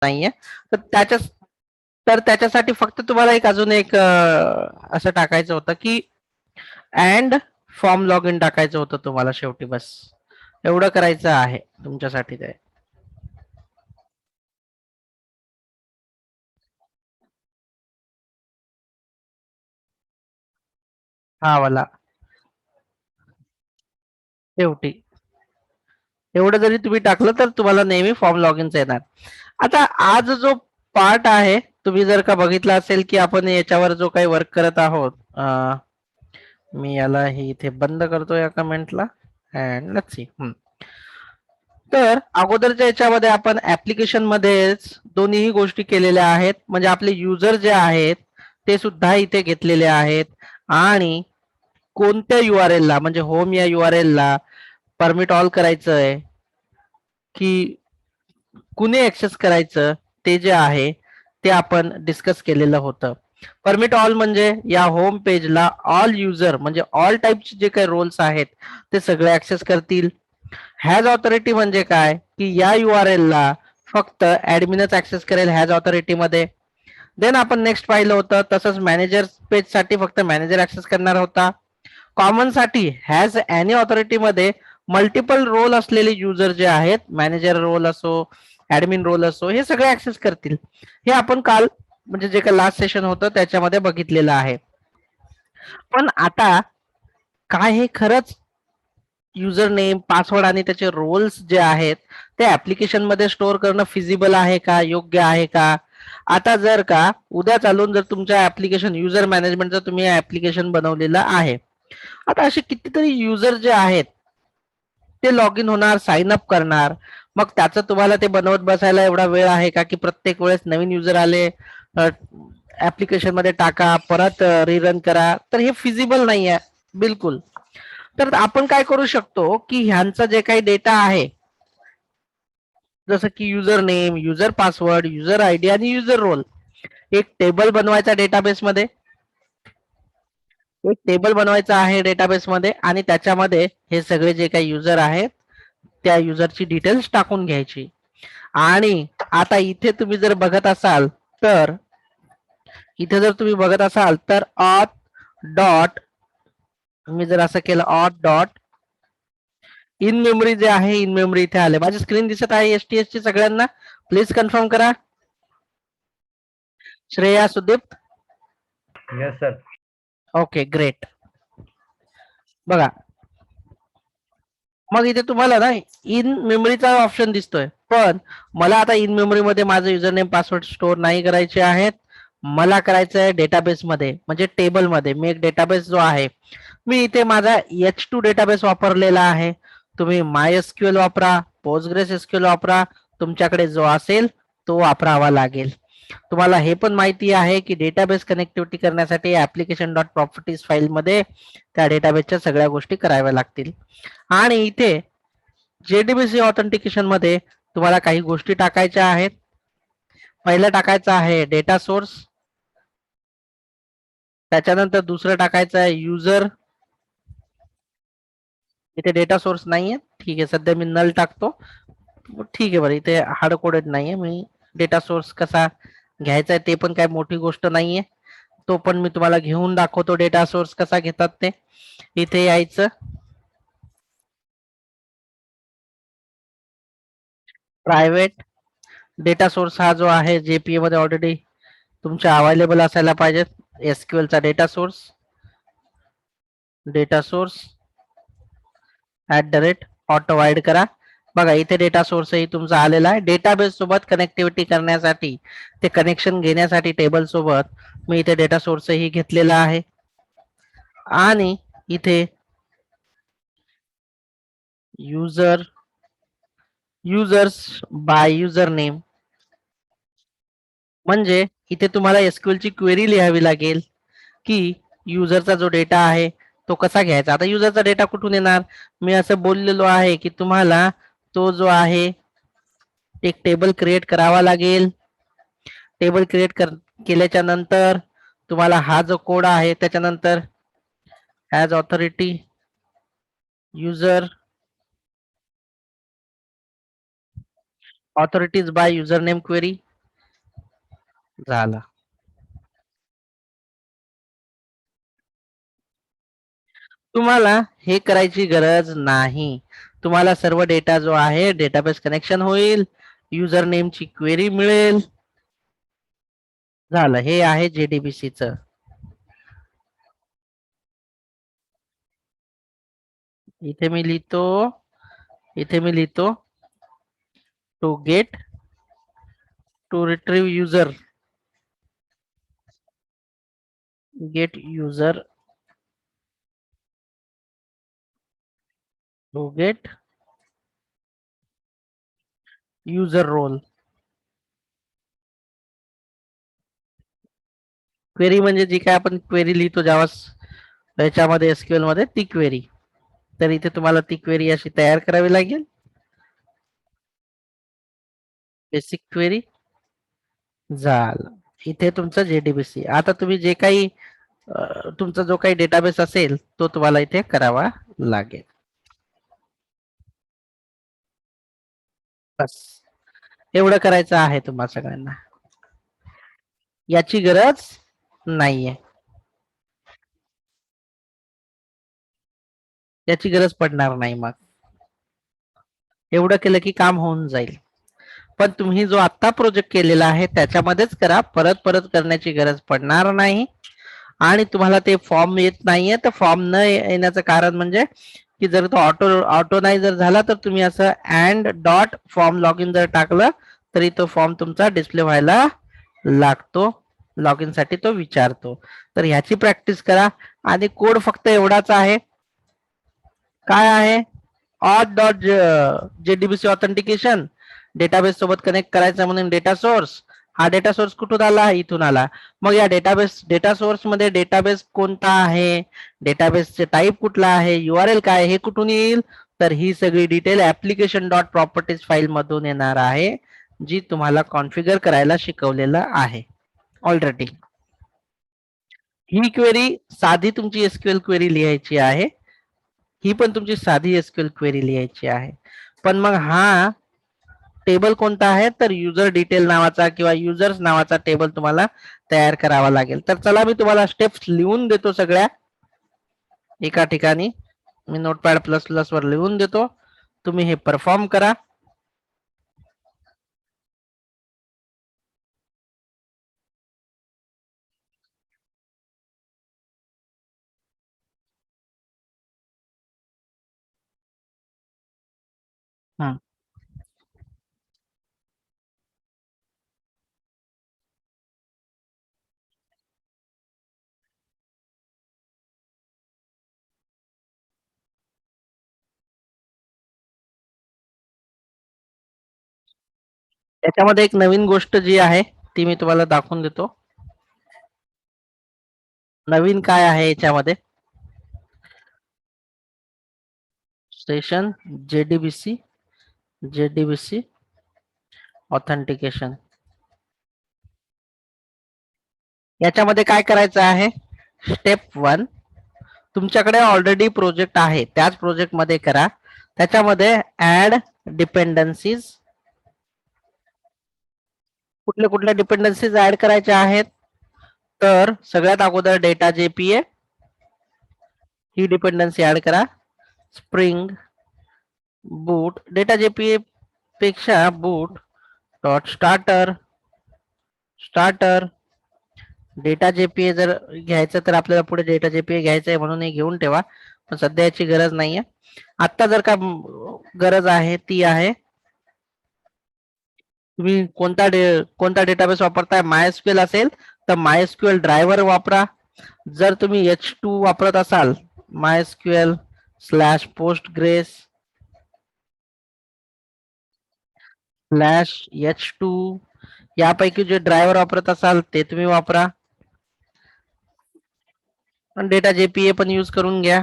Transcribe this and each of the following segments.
नाहीये. तर त्याच्यासाठी फक्त तुम्हाला एक अजून एक असं टाकायचं होतं की अँड फॉर्म लॉग इन टाकायचं होतं तुम्हाला शेवटी, बस एवढं करायचं आहे तुमच्यासाठी ते. हा वाला शेवटी एवढं जरी तुम्ही टाकलं तर तुम्हाला नेहमी फॉर्म लॉग इनचा येणार. आता आज जो पार्ट आहे, तुम्ही जर का बघितला असेल की आपण याच्यावर जो काही वर्क करत आहोत, मी याला हे इथे बंद करतो या कमेंटला अँड लेट्स सी. तर अगोदरच्या याच्यामध्ये आपण ऍप्लिकेशन मध्येच दोन्ही गोष्टी केलेल्या आहेत, म्हणजे आपले युजर जे आहेत ते सुद्धा इथे घेतलेले आहेत. आणि कोणत्या URL ला, म्हणजे होम या URL ला परमिट ऑल करायचंय की कुणी ऍक्सेस करायचं, ते जे आहे ते आपण डिस्कस केलेलं होतं. परमिट ऑल म्हणजे या होम पेजला ऑल युजर म्हणजे ऑल टाईपचे जे काही रोल्स आहेत ते सगळे ऍक्सेस करतील. हॅज ऑथॉरिटी म्हणजे काय, की या URL ला फक्त ऍडमिनच ऍक्सेस करेल हॅज ऑथॉरिटी मध्ये. देन आपण नेक्स्ट पाहिलं होतं तसंच मॅनेजर पेज साठी फक्त मॅनेजर ऍक्सेस करणार होता. कॉमन साठी हॅज एनी ऑथॉरिटी मध्ये मल्टिपल रोल असलेले युजर जे आहेत, मॅनेजर रोल असो ऍडमिन रोल असो, हे सगळे ऍक्सेस करतील. हे आपण काल म्हणजे जे काही लास्ट सेशन होतं त्याच्यामध्ये बघितलेलं आहे. पण आता काय हे खरंच युजर नेम पासवर्ड आणि त्याचे रोल्स जे आहेत ते ऍप्लिकेशन मध्ये स्टोअर करणं फिजिबल आहे का, योग्य आहे का? आता जर का उद्या चालून जर तुमच्या ऍप्लिकेशन युजर मॅनेजमेंटचं तुम्ही ऍप्लिकेशन बनवलेलं आहे, आता असे कितीतरी युजर जे आहेत ते लॉग इन होणार, साइन अप करणार. मग त्याचं तुम्हाला ते बनवत बसायला एवढा वेळ आहे का, की प्रत्येक वेळेस नवीन युजर आले ऍप्लिकेशन मध्ये टाका, परत रिरन करा, तर हे फिजिबल नाही आहे बिलकुल. तर आपण काय करू शकतो की ह्यांचा जे काही डेटा आहे, जसं की user name, user password, user ID आणि युजर रोल, एक टेबल बनवायचा डेटाबेस मध्ये. एक टेबल बनवायचा आहे डेटाबेस मध्ये आणि त्याच्यामध्ये हे सगळे जे काही युजर आहेत त्या युजरची डिटेल्स टाकून घ्यायची. आणि आता इथे तुम्ही जर बघत असाल तर इथे जर तुम्ही बघत असाल तर ऑथ डॉट, मी जर असं केलं ऑथ डॉट इन मेमरी जे आहे, इन मेमरी इथे आले. माझी स्क्रीन दिसत आहे STS ची सगळ्यांना? प्लीज कन्फर्म करा. Shreya, Sudeep? Yes sir. Okay great. बघा, मग इथे तुम्हाला ना इन मेमरीचा ऑप्शन दिसतोय, पण मला आता इन मेमरी मध्ये माझं युजर नेम पासवर्ड स्टोअर नाही करायचे आहेत. मला करायचं आहे डेटाबेस मध्ये, म्हणजे टेबल मध्ये. मी एक डेटाबेस जो आहे, मी इथे माझा H2 डेटाबेस वापरलेला आहे. तुम्ही MySQL वापरा, PostgreSQL वापरा, तुमच्याकडे जो असेल तो वापरावा लागेल. तुम्हाला हे पण माहिती आहे की डेटाबेस कनेक्टिव्हिटी करण्यासाठी ऍप्लिकेशन डॉट प्रॉपर्टीज फाईल मध्ये त्या डेटाबेसच्या सगळ्या गोष्टी कराव्या लागतील. आणि इथे JDBC ऑथेंटिकेशन मध्ये तुम्हाला काही गोष्टी टाकायच्या आहेत. पहिलं टाकायचं आहे डेटा सोर्स, त्याच्यानंतर दुसरं टाकायचं आहे युजर. इथे डेटा सोर्स नाहीये, ठीक आहे, सध्या मी नल टाकतो. ठीक आहे, बरं इथे हार्ड कोडेड नाहीये. मी डेटा सोर्स कसा घ्यायचा आहे ते पण काय मोठी गोष्ट नाहीये, तो पण मी तुम्हाला घेऊन दाखवतो डेटा सोर्स कसा घेतात ते. इथे यायचं, प्रायव्हेट डेटा सोर्स हा जो आहे JPA मध्ये ऑलरेडी तुमच्या अवेलेबल असायला पाहिजे. SQL चा डेटा सोर्स ऑटो वाईड करा. बघा इथे डेटा सोर्सही तुमचा आलेला आहे. डेटाबेस सोबत कनेक्टिव्हिटी करण्यासाठी, ते कनेक्शन घेण्यासाठी टेबल सोबत मी इथे डेटा सोर्सही घेतलेला आहे. आणि इथे युजर्स बाय युजर नेम, म्हणजे इथे तुम्हाला SQL ची क्वेरी लिहावी लागेल की युजरचा जो डेटा आहे तो कसा घ्यायचा. आता युजरचा डेटा कुठून येणार? मी असं बोललेलो आहे की तुम्हाला तो जो आहे एक टेबल क्रिएट करावा लागेल. टेबल केल्याच्या नंतर तुम्हाला हा जो कोड आहे त्याच्यानंतर as authority user authorities by user name query, झालं. तुम्हाला हे करायची गरज नाही. तुम्हाला सर्व डेटा जो आहे डेटाबेस कनेक्शन होईल, युजर नेमची क्वेरी मिळेल. झालं, हे आहे JDBC च. इथे मी लिहितो, इथे मी लिहितो to get to retrieve user, get user, to get user role. Query म्हणजे जी काय आपण क्वेरी लिहितो जावा याच्यामध्ये SQL मध्ये ती क्वेरी. तर इथे तुम्हाला ती क्वेरी अशी तयार करावी लागेल. बेसिक क्वेरी झालं. इथे तुमचं JDBC. आता तुम्ही जे काही तुमचा जो काही डेटाबेस असेल तो तुम्हाला इथे करावा लागेल. बस एवढं करायचं आहे तुम्हा सगळ्यांना. याची गरज नाहीये, याची गरज पडणार नाही. मग एवढं केलं की काम होऊन जाईल. पण तुम्ही जो आता प्रोजेक्ट केलेला आहे त्याच्यामध्येच करा, परत परत करण्याची गरज पडणार नाही. आणि तुम्हाला ते फॉर्म येत नाहीये तर फॉर्म न येण्याचं कारण म्हणजे की जर तो ऑटो नाही जर झाला तर तुम्ही असं and dot form log in जर टाकलं तरी तो फॉर्म तुमचा डिस्प्ले व्हायला लागतो. लॉग इन साठी तो विचारतो. तर ह्याची प्रॅक्टिस करा. आणि कोड फक्त एवढाच आहे. काय आहे? Auth dot JDBC authentication, database सोबत कनेक्ट करायचा म्हणून डेटा सोर्स. हा डेटा सोर्स कुठून आला? इथून आला. मग या डेटा सोर्स मध्ये डेटाबेस कोणता आहे, डेटाबेसचे टाईप कुठला आहे, URL काय, हे कुठून येईल? तर ही सगळी detail application dot properties file मधून येणार आहे, जी तुम्हाला कॉन्फिगर करायला शिकवलेलं आहे ऑलरेडी. ही क्वेरी साधी तुमची SQL क्वेरी लिहायची आहे. ही पण तुमची साधी SQL क्वेरी लिहायची आहे. पण मग हा टेबल कोणता आहे? तर युजर डिटेल नावाचा किंवा युजर्स नावाचा टेबल तुम्हाला तयार करावा लागेल. तर चला मी तुम्हाला स्टेप्स लिहून देतो सगळ्या एका ठिकाणी. मी नोटपॅड प्लस प्लस वर लिहून देतो, तुम्ही हे परफॉर्म करा. हं. त्याच्यामध्ये एक नवीन गोष्ट जी आहे ती मी तुम्हाला दाखवून देतो. नवीन काय आहे याच्यामध्ये? Station JDBC authentication. याच्यामध्ये काय करायचं आहे? स्टेप 1, तुमच्याकडे ऑलरेडी प्रोजेक्ट आहे त्याच प्रोजेक्ट मध्ये करा. त्याच्यामध्ये ऍड डिपेंडन्सीज. कुठल्या कुठल्या डिपेंडन्सीज ऍड करायच्या आहेत? तर सगळ्यात अगोदर डेटा JPA ही डिपेंडन्सी ऍड करा. स्प्रिंग बूट, डेटा JPA पेक्षा बूट डॉट स्टार्टर. डेटा JPA जर घ्यायचं तर आपल्याला पुढे डेटा JPA घ्यायचं आहे म्हणून हे घेऊन ठेवा, पण सध्या याची गरज नाहीये. आता जर का गरज आहे ती आहे, तुम्ही कोणता डेटाबेस वापरताय? MySQL असेल तर MySQL ड्रायव्हर वापरा. जर तुम्ही H2 वापरत असाल, MySQL /Postgres /H2 यापैकी जे ड्रायव्हर वापरत असाल ते तुम्ही वापरा. पण डेटा JPA पण यूज करून घ्या.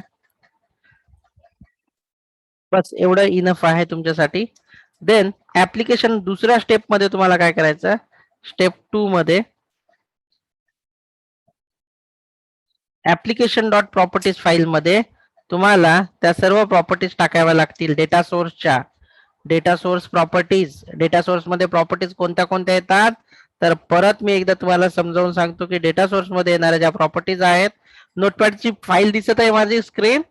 बस एवढं इनफ आहे तुमच्यासाठी. देन ऍप्लिकेशन दुसऱ्या स्टेप मध्ये तुम्हाला काय करायचं? स्टेप 2 मध्ये ऍप्लिकेशन डॉट प्रॉपर्टीज फाईल मध्ये तुम्हाला त्या सर्व प्रॉपर्टीज टाकाव्या लागतील डेटा सोर्सच्या. Data source properties, data source मध्ये प्रॉपर्टीज कोणत्या कोणत्या येतात? तर परत मी एकदा तुम्हाला समजावून सांगतो की डेटा सोर्स मध्ये येणाऱ्या ज्या प्रॉपर्टीज आहेत, नोटपॅडची फाईल दिसत आहे माझी स्क्रीन.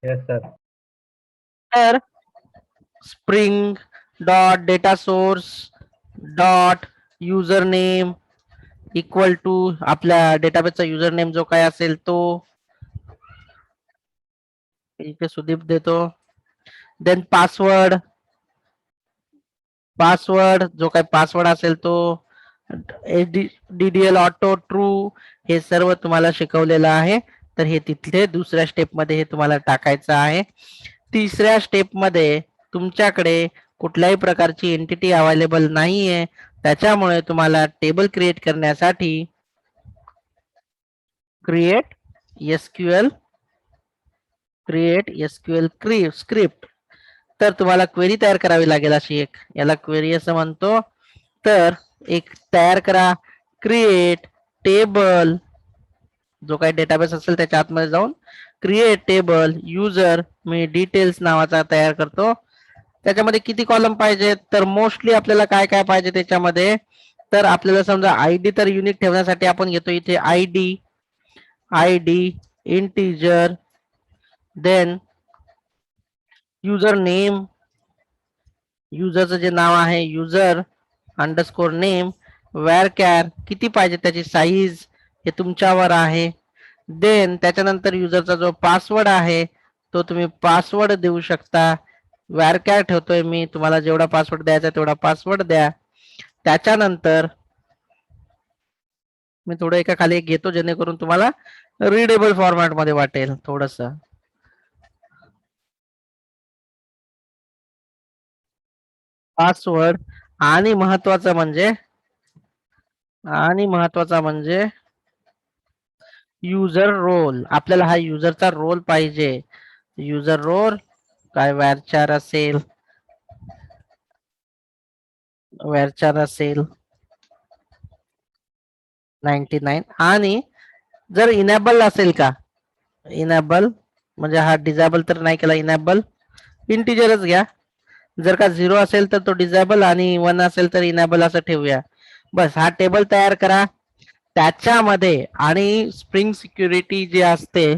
Yes sir. तर spring dot data source dot user name equal to आपल्या डेटाबेसचा युजर नेम जो काय असेल तो इथे सुदीप देतो. देन पासवर्ड, पासवर्ड जो काही पासवर्ड असेल तो डीडीएल ऑटो ट्रू, हे सर्व तुम्हाला शिकवलेलं आहे. तर हे तिथले दुसऱ्या स्टेप मध्ये हे तुम्हाला टाकायचं आहे. तिसऱ्या स्टेप मध्ये तुमच्याकडे कुठल्याही प्रकारची एंटिटी अवेलेबल नाहीये, त्याच्यामुळे तुम्हाला टेबल क्रिएट करण्यासाठी क्रिएट एसक्यूएल स्क्रिप्ट, तर तुम्हाला क्वेरी तयार करावी लागेल अशी एक, याला क्वेरी असं म्हणतो. तर एक तयार करा, क्रिएट टेबल, जो काही डेटाबेस असेल त्याच्या आतमध्ये जाऊन क्रिएट टेबल युजर, मी डिटेल्स नावाचा तयार करतो. त्याच्यामध्ये किती कॉलम पाहिजे, तर मोस्टली आपल्याला काय काय पाहिजे त्याच्यामध्ये, तर आपल्याला समजा आयडी तर युनिक ठेवण्यासाठी आपण घेतो इथे ID, integer, then user name, युजरचं जे नाव आहे युजर अंडरस्कोर नेम, कॅर किती पाहिजे त्याची साईज हे तुमच्यावर आहे. देन त्याच्यानंतर युजरचा जो पासवर्ड आहे तो तुम्ही पासवर्ड देऊ शकता. कॅर ठेवतोय मी, तुम्हाला जेवढा पासवर्ड द्यायचा तेवढा पासवर्ड द्या. त्याच्यानंतर मी थोडं एका खाली एक घेतो जेणेकरून तुम्हाला रीडेबल फॉर्मॅट मध्ये वाटेल थोडस. पासवर्ड आणि महत्वाचा म्हणजे युजर रोल, आपल्याला हा युजरचा रोल पाहिजे. युजर रोल काय व्यारचार असेल, व्यारचार असेल 99, आणि जर इनेबल असेल का, इनेबल म्हणजे हा डिझेबल तर नाही केला, इनेबल इंटिजरच घ्या. जर का 0 असेल तर तो डिझेबल आणि 1 असेल तर इनेबल असं ठेवूया. बस हा टेबल तयार करा. त्याच्यामध्ये आणि स्प्रिंग सिक्युरिटी जे असते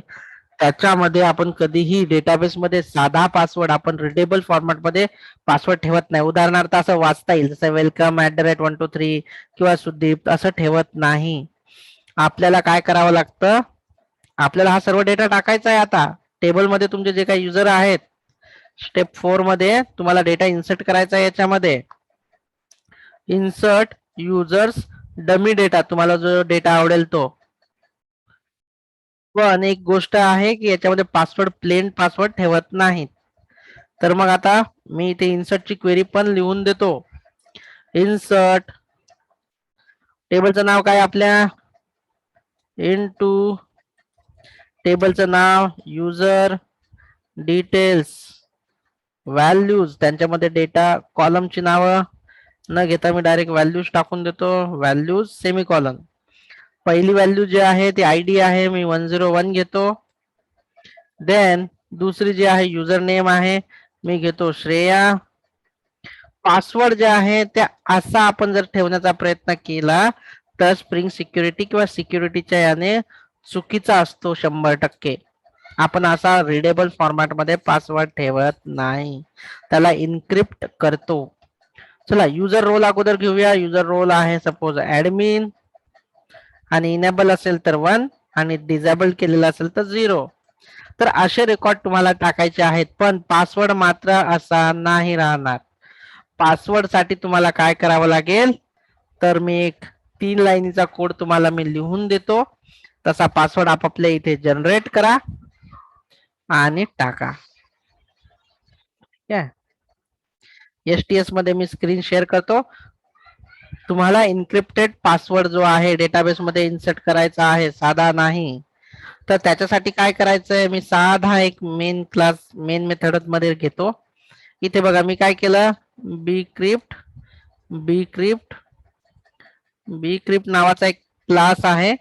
त्याच्यामध्ये आपण कधीही डेटाबेस मध्ये साधा पासवर्ड, आपण रिडेबल फॉर्मॅट मध्ये पासवर्ड ठेवत नाही. उदाहरणार्थ असं वाचता येईल जसं वेलकम @123 किंवा सुदीप असं ठेवत नाही. आपल्याला काय करावं लागतं, आपल्याला हा सर्व डेटा टाकायचा आहे. आता टेबलमध्ये तुमचे जे काही युजर आहेत, स्टेप 4 मध्ये तुम्हाला डेटा इन्सर्ट करायचा आहे. याच्यामध्ये इन्सर्ट युजर्स डमी डेटा, तुम्हाला जो डेटा आवडेल तो. पण एक गोष्ट आहे की याच्यामध्ये पासवर्ड, प्लेन पासवर्ड ठेवत नाहीत. तर मग आता मी इथे इन्सर्टची क्वेरी पण लिहून देतो. इन्सर्ट टेबलचं नाव काय आपल्या, इनटू टेबलचं नाव युजर डिटेल्स व्हॅल्यूज, त्यांच्यामध्ये डेटा कॉलमची नावं न घेता मी डायरेक्ट व्हॅल्यूज टाकून देतो. व्हॅल्यूज सेमीकॉलन, पहिली व्हॅल्यू जी आहे ती आयडी आहे, मी 101 घेतो. देन दुसरी जी आहे युजर नेम आहे, मी घेतो श्रेया. पासवर्ड जे आहे त्या असा आपण जर ठेवण्याचा प्रयत्न केला तर स्प्रिंग सिक्युरिटी किंवा सिक्युरिटीच्या याने चुकीचा असतो 100%. आपण असा रिडेबल फॉर्मॅट मध्ये पासवर्ड ठेवत नाही, त्याला इन्क्रिप्ट करतो. चला युजर रोल अगोदर घेऊया. युजर रोल आहे सपोज ऍडमिन, आणि इनेबल असेल तर 1 आणि डिसेबल केलेला असेल तर 0. तर असे रेकॉर्ड तुम्हाला टाकायचे आहेत, पण पासवर्ड मात्र असा नाही राहणार. पासवर्ड साठी तुम्हाला काय करावं लागेल, तर मी एक 3 लाईनीचा कोड तुम्हाला मी लिहून देतो. तसा पासवर्ड आपापल्या इथे जनरेट करा आणि टाका. STS मध्ये मी स्क्रीन शेअर करतो. तुम्हाला इन्क्रिप्टेड पासवर्ड जो आहे डेटाबेस मध्ये इन्सर्ट करायचा आहे, साधा नाही. तर त्याच्यासाठी काय करायचंय, मी साधा एक मेन क्लास, मेन मेथड मध्ये घेतो. इथे बघा मी काय केलं, bcrypt नावाचा एक क्लास आहे,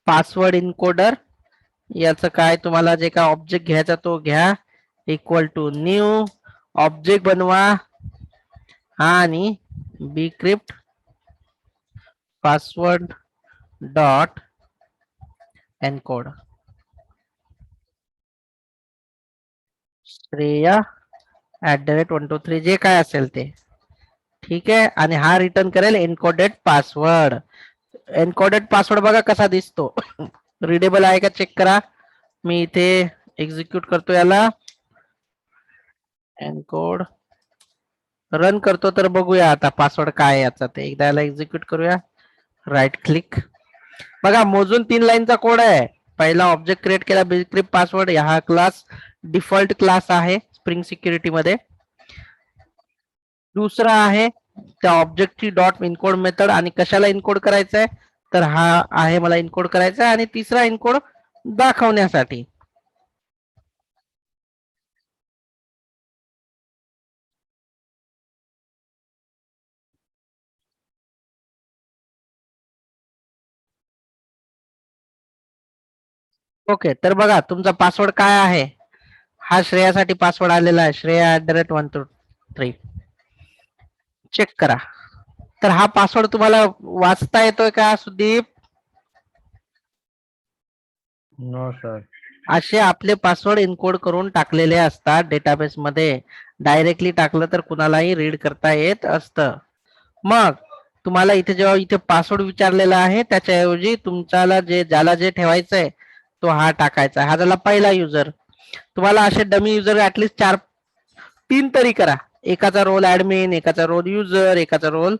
पासवर्ड इनकोडर. याचं काय, तुम्हाला जे काय ऑब्जेक्ट घ्यायचा तो घ्या, इक्वल टू न्यू ऑब्जेक्ट बनवा. आणि bcrypt password dot encode Shreya @123 जे काय असेल ते. ठीक आहे. आणि हा रिटर्न करेल एन्कोडेड पासवर्ड. एन्कोडेड पासवर्ड बघा कसा दिसतो. रिडेबल आहे का चेक करा. मी इथे एक्झिक्यूट करतो याला. एनकोड रन करतो तर बघूया आता पासवर्ड काय आहे याचा ते. एकदा याला एक्झिक्यूट करूया. Right click. बघा मोजून 3 लाईनचा कोड आहे. पहिला ऑब्जेक्ट क्रिएट केला bcrypt पासवर्ड. हा क्लास डिफॉल्ट क्लास आहे स्प्रिंग सिक्युरिटी मध्ये. दुसरा आहे त्या ऑब्जेक्टची डॉट इनकोड मेथड आणि कशाला इनकोड करायचं आहे तर हा आहे मला इनकोड करायचा आहे. आणि तिसरा इनकोड दाखवण्यासाठी. ओके तर बघा तुमचा पासवर्ड काय आहे. हा श्रेयासाठी पासवर्ड आलेला आहे. श्रेया @123 चेक करा. तर हा पासवर्ड तुम्हाला वाचता येतोय का सुदीप. No sir. असे आपले पासवर्ड इनकोड करून टाकलेले असतात डेटाबेस मध्ये. डायरेक्टली टाकलं तर कुणालाही रीड करता येत असतं. मग तुम्हाला इथे जेव्हा इथे पासवर्ड विचारलेला आहे त्याच्याऐवजी तुमच्याला ज्याला जे ठेवायचंय तो हा टाकायचा. हा झाला पहिला युजर. तुम्हाला असे डमी युजर ऍटलिस्ट 3 तरी करा. एकाचा रोल ऍडमिन, एकाचा रोल युजर, एकाचा रोल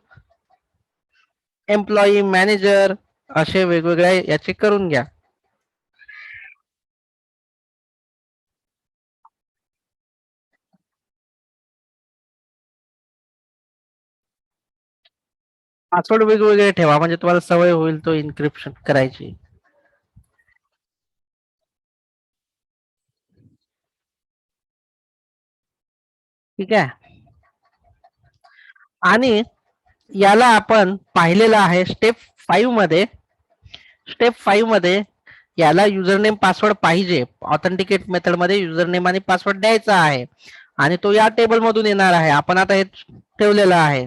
एम्प्लॉई मॅनेजर, असे वेगवेगळ्या याचे करून घ्या. पासवर्ड वेगवेगळे ठेवा म्हणजे तुम्हाला सवय होईल तो इन्क्रिप्शन करायची. ठीक आहे. आणि याला आपण पाहिलेलं आहे स्टेप 5 मध्ये याला युजरनेम पासवर्ड पाहिजे. ऑथेंटिकेट मेथड मध्ये युजरनेम आणि पासवर्ड द्यायचा आहे आणि तो या टेबल मधून येणार आहे. आपण आता हे ठेवलेलं आहे.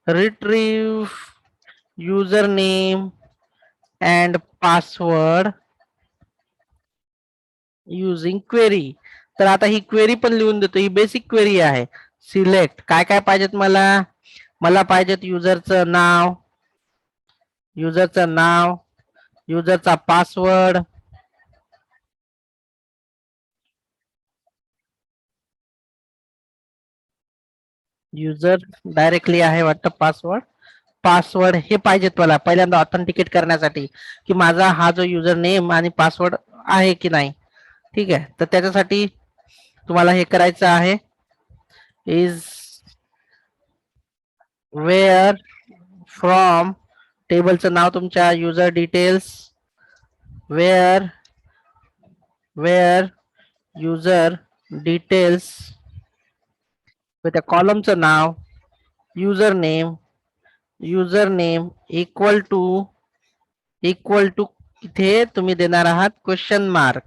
Retrieve user name and password using query. तर आता ही क्वेरी पण लिहून देतो. ही बेसिक क्वेरी आहे. सिलेक्ट काय काय पाहिजेत मला. मला पाहिजेत युजरचं नाव, युजरचा पासवर्ड, युजर डायरेक्टली आहे वाटतं पासवर्ड हे पाहिजेत मला पहिल्यांदा ऑथेंटिकेट करण्यासाठी की माझा हा जो युजर नेम आणि पासवर्ड आहे की नाही. ठीक आहे. तर त्याच्यासाठी तुम्हाला हे करायचं आहे. इज वेअर फ्रॉम टेबलचं नाव तुमच्या user details where user details त्या कॉलमचं नाव युजर नेम इक्वल टू इथे तुम्ही देणार आहात क्वेश्चन मार्क.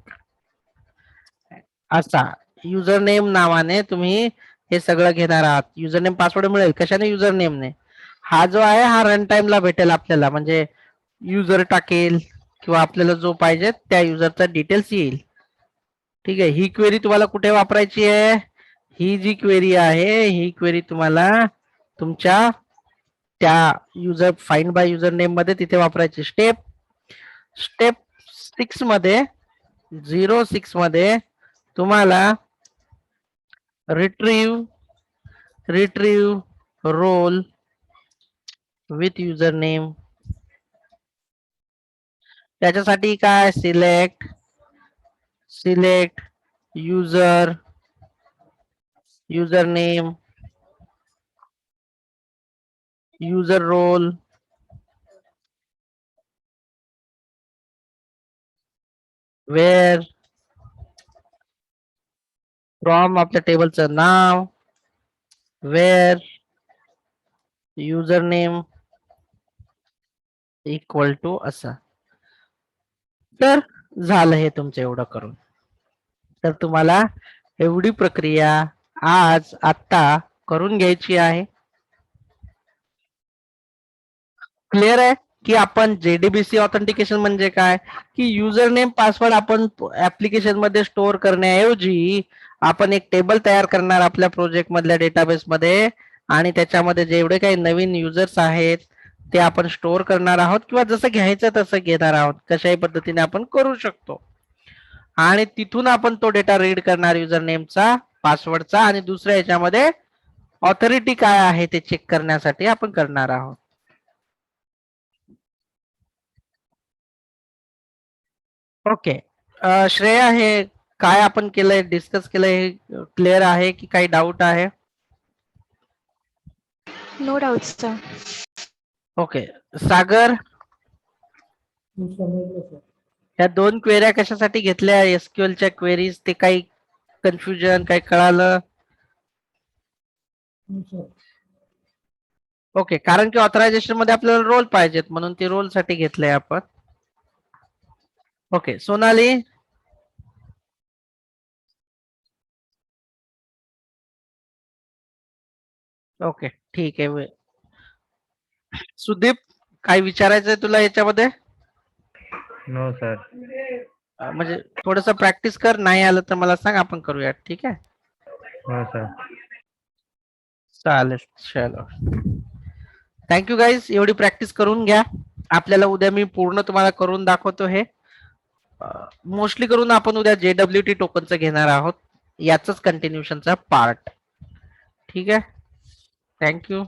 असा युजर नेम नावाने तुम्ही हे सगळं घेणार आहात. युजर नेम पासवर्ड मिळेल कशाने युजर नेमने. हा जो आहे हा रन टाइमला भेटेल आपल्याला म्हणजे युजर टाकेल किंवा आपल्याला जो पाहिजे त्या युजरचा डिटेल्स येईल. ठीक आहे. ही क्वेरी तुम्हाला कुठे वापरायची आहे. ही जी क्वेरी आहे ही क्वेरी तुम्हाला तुमच्या त्या user find by user name मध्ये तिथे वापरायची. स्टेप 6 मध्ये तुम्हाला retrieve role with user name. त्याच्यासाठी काय select user name user role where from आपल्या टेबलचं नाव where user name equal to असं. तर झालं हे तुमचं एवढं करून. तर तुम्हाला एवढी प्रक्रिया आत्ता करून घ्यायची आहे. क्लिअर आहे की आपण जेडीबीसी ऑथेंटिकेशन म्हणजे काय, की युजर नेम पासवर्ड आपण ऍप्लिकेशन मध्ये स्टोअर करण्याऐवजी आपण एक टेबल तयार करणार आपल्या प्रोजेक्ट मधल्या डेटाबेस मध्ये, आणि त्याच्यामध्ये जेवढे काही नवीन युजर्स आहेत ते आपण स्टोअर करणार आहोत, किंवा जसं घ्यायचं तसं घेणार आहोत, कशाही पद्धतीने आपण करू शकतो. आणि तिथून आपण तो डेटा रीड करणार युजर नेमचा, पासवर्डचा, आणि दुसऱ्या याच्यामध्ये ऑथॉरिटी काय आहे ते चेक करण्यासाठी आपण करणार आहोत. ओके. श्रेया, हे काय आपण केलंय, डिस्कस केलंय, हे क्लिअर आहे की काही डाऊट आहे? No doubts sir. Okay. Sagar, ह्या 2 क्वेऱ्या कशासाठी घेतल्या एसक्यूएलच्या क्वेरीज, ते काही कन्फ्युजन काही कळालं? ओके, कारण की ऑथरायझेशन मध्ये आपल्याला रोल पाहिजेत म्हणून ते रोल साठी घेतलंय आपण. ओके. सोनाली, ओके ठीक आहे. सुदीप, काय विचारायचंय तुला याच्यामध्ये? No sir. म्हणजे थोडस प्रॅक्टिस कर, नाही आलं तर मला सांग, आपण करूया. ठीक आहे, हो सर. चालेल. चलो, थँक्यू गाईज. एवढी प्रॅक्टिस करून घ्या. आपल्याला उद्या मी पूर्ण तुम्हाला करून दाखवतो. हे मोस्टली करून आपण उद्या JWT टोकनचं घेणार आहोत, याच कंटिन्युशनचा पार्ट. ठीक आहे, थँक्यू.